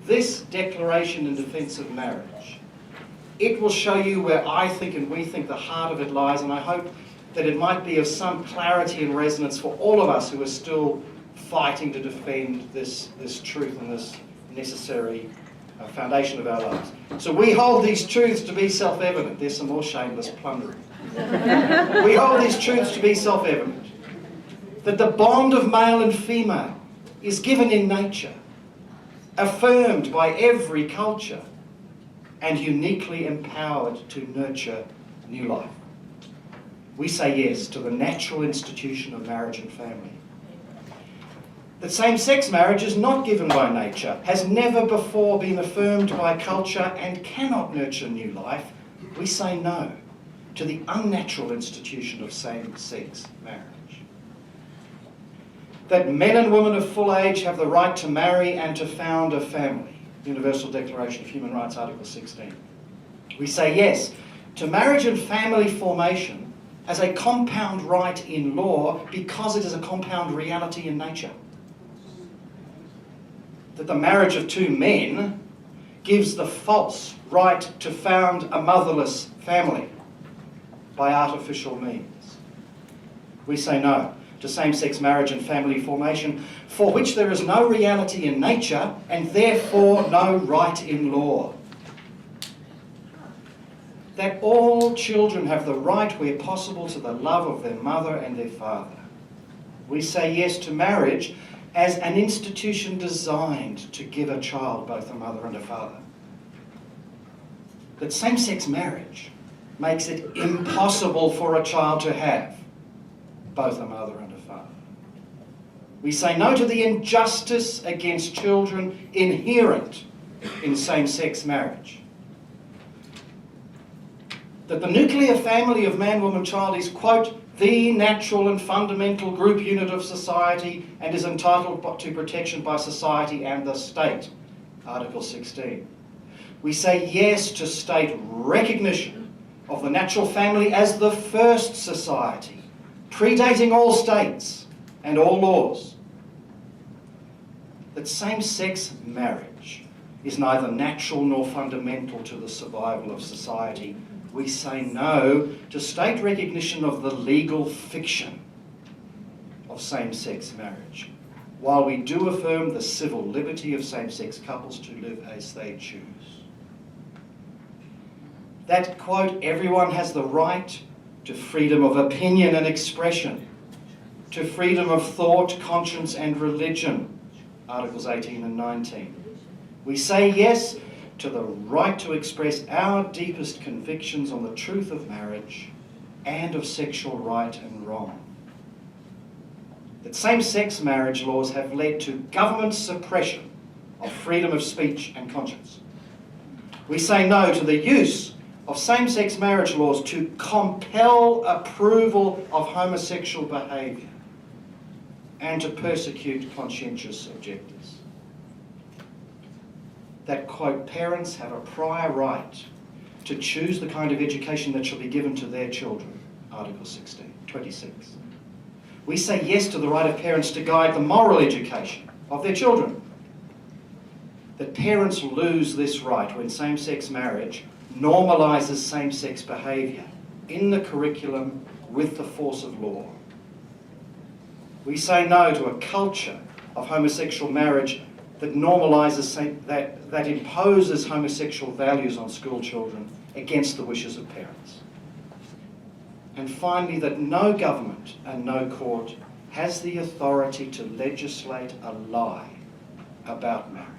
this declaration in defence of marriage, it will show you where I think and we think the heart of it lies, and I hope that it might be of some clarity and resonance for all of us who are still fighting to defend this truth and this necessary foundation of our lives. So we hold these truths to be self-evident. There's some more shameless plundering. We hold these truths to be self-evident. That the bond of male and female is given in nature, affirmed by every culture, and uniquely empowered to nurture new life. We say yes to the natural institution of marriage and family. That same-sex marriage is not given by nature, has never before been affirmed by culture, and cannot nurture new life. We say no to the unnatural institution of same-sex marriage. That men and women of full age have the right to marry and to found a family. Universal Declaration of Human Rights, Article 16. We say yes to marriage and family formation as a compound right in law because it is a compound reality in nature. That the marriage of two men gives the false right to found a motherless family by artificial means. We say no to same-sex marriage and family formation, for which there is no reality in nature and therefore no right in law. That all children have the right, where possible, to the love of their mother and their father. We say yes to marriage as an institution designed to give a child both a mother and a father. That same-sex marriage makes it impossible for a child to have both a mother and a father. We say no to the injustice against children inherent in same-sex marriage. That the nuclear family of man, woman, child is, quote, the natural and fundamental group unit of society and is entitled to protection by society and the state, Article 16. We say yes to state recognition of the natural family as the first society, predating all states and all laws. That same-sex marriage is neither natural nor fundamental to the survival of society. We say no to state recognition of the legal fiction of same-sex marriage, while we do affirm the civil liberty of same-sex couples to live as they choose. That, quote, everyone has the right to freedom of opinion and expression, to freedom of thought, conscience and religion, Articles 18 and 19. We say yes to the right to express our deepest convictions on the truth of marriage and of sexual right and wrong. That same-sex marriage laws have led to government suppression of freedom of speech and conscience. We say no to the use of same-sex marriage laws to compel approval of homosexual behaviour and to persecute conscientious objectors. That, quote, parents have a prior right to choose the kind of education that shall be given to their children, Article 26. We say yes to the right of parents to guide the moral education of their children. That parents lose this right when same-sex marriage normalises same-sex behaviour in the curriculum with the force of law. We say no to a culture of homosexual marriage that normalises, that imposes homosexual values on school children against the wishes of parents. And finally, that no government and no court has the authority to legislate a lie about marriage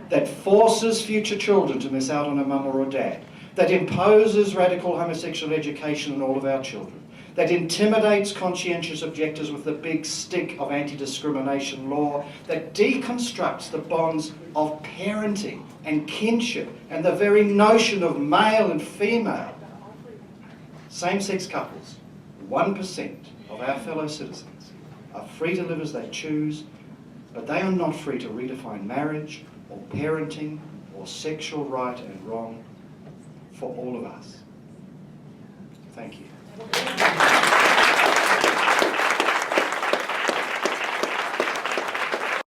that forces future children to miss out on a mum or a dad, that imposes radical homosexual education on all of our children, that intimidates conscientious objectors with the big stick of anti-discrimination law, that deconstructs the bonds of parenting and kinship and the very notion of male and female. Same-sex couples, 1% of our fellow citizens, are free to live as they choose, but they are not free to redefine marriage or parenting or sexual right and wrong for all of us. Thank you.